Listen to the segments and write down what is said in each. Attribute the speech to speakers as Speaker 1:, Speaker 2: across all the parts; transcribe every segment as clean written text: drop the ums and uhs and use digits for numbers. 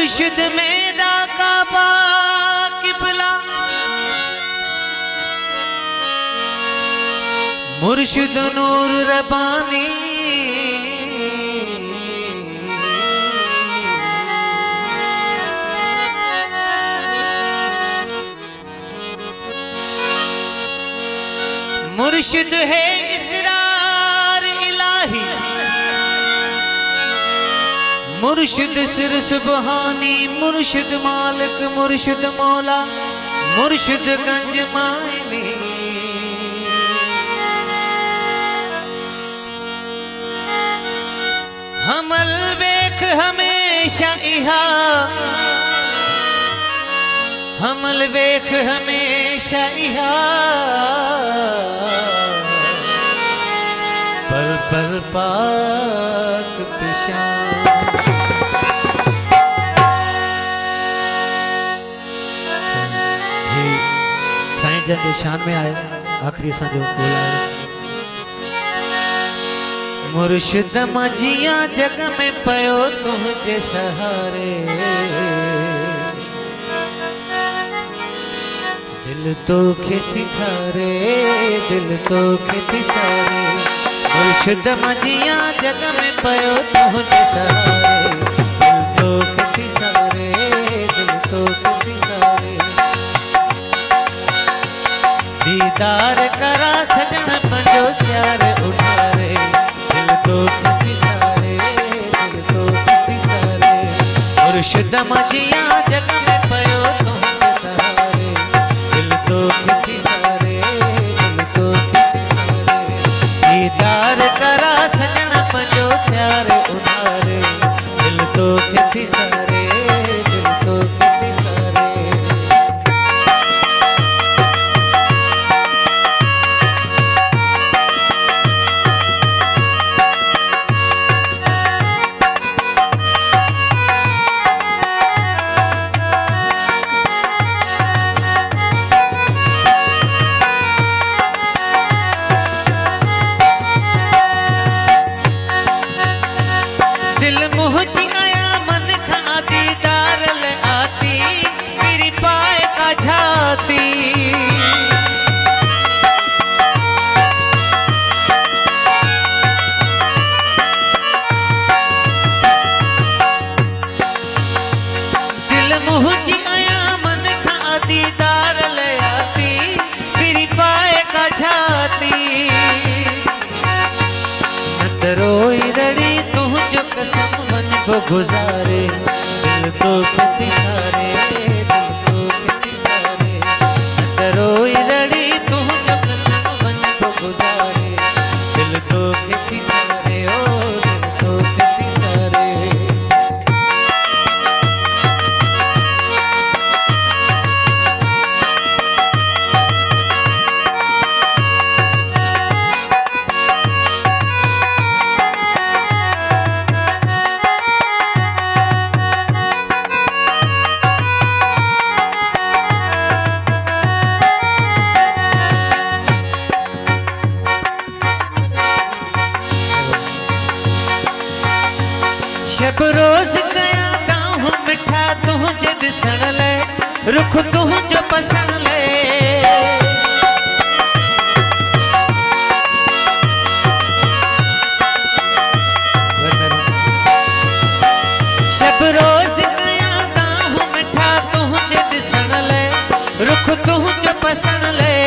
Speaker 1: मुर्शिद मेरा काबा किबला, मुर्शिद नूर रबानी, मुर्शिद है इसरार इलाही, मुर्शिद सिर सुबहानी, मुर्शिद मालिक, मुर्शिद मौला, मुर्शिद गंज मायनी। हमल बेख हमेशा इहा, हमल बेख हमेशा इहा, पल पल पाक पिशा। साईं जन के शान में आए आखिरी असांजो बोला है। मुर्शिद मजिया जग में पयो तुझे सहारे, दिल तो के सिधारे, दिल तो के तिसारे। मुर्शिद मजिया जग में पयो तुझे सहारे, दिल तो के तिसारे, दिल तो के तिसारे। दीदार करा सजन पंजो स्यार उठारे, दिल तो के तिसारे, दिल तो के तिसारे। मुर्शिद मजिया जग में पयो तुझे सहारे, दिल तो के तिसारे, दिल तो के तिसारे। दीदार करा सजन पंजो स्यार उठारे, दिल तो के तिसारे, दिल तो के तिसारे। दिल मुझी आया मन खा दीदार ले आती, मेरी पाए का झाती। दिल मुझी आया मन खा दीदार ले आती, मेरी पाए का झाती। नत रोई रड़ी तुझो कसम मन को गुजारे, दिल तो के तिसारे, दिल तो के तिसारे। नत रोई रड़ी तुझो कसम मन को गुजारे, दिल तो के तिसारे, ओ दिल तो के तिसारे। शब रोज कया गाँव मिठा तुझे दिसण ले, रुख तुझो पसण ले। शब रोज कया गाँव मिठा तुझे दिसण ले, रुख तुझो पसण ले।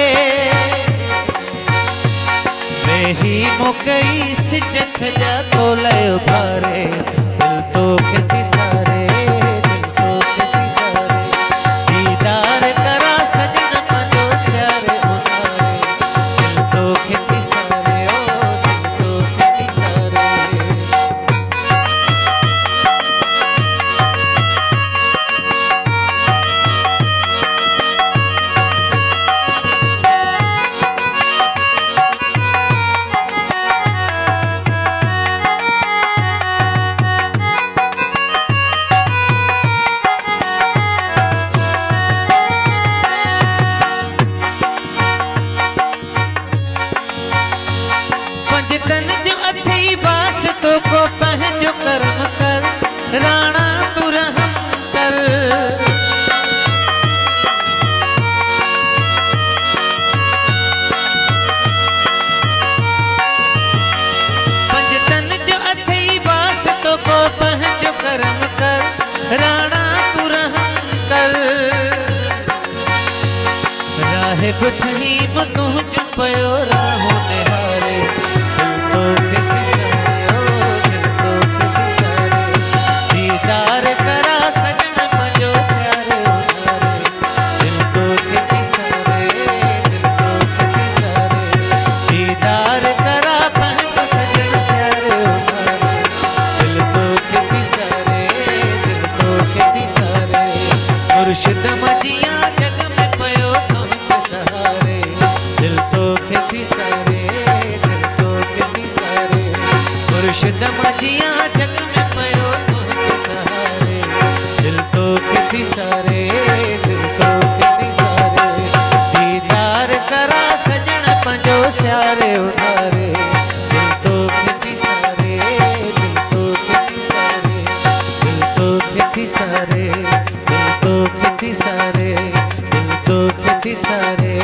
Speaker 1: वेही मोकई सिज छजा तो लय उभारे, दिल तो के तिसारे, दिल तो के तिसारे। दीदार करा सजन पंजो स्यार उठारे, दिल तो के तिसारे, ओ दिल तो के तिसारे। साहिब थहीम तू चुपयो राहों निहारे दिल तो खेती सारे ओ दिल तो खेती सारे दीदार करा सजन पंजो स्यारे उनारे दिल तो खेती सारे दिल तो खेती सारे दीदार करा पंजो सजन स्यारे उनारे दिल तो खेती सारे दिल तो खेती सारे मुर्शिद मजिया जग में पयो तुझ सहारे दिल तो खेती सारे दिल तो खेती सारे मुर्शिद मजिया जग में पयो तुझ सहारे दिल तो खेती सारे दिल तो खेती सारे दीदार करा सजन पंजो स्यारे उतारे दिल तो खेती सारे दिल तो खेती सारे दिल तो खेती सारे दिल तो खेती सारे दिल तो खेती सारे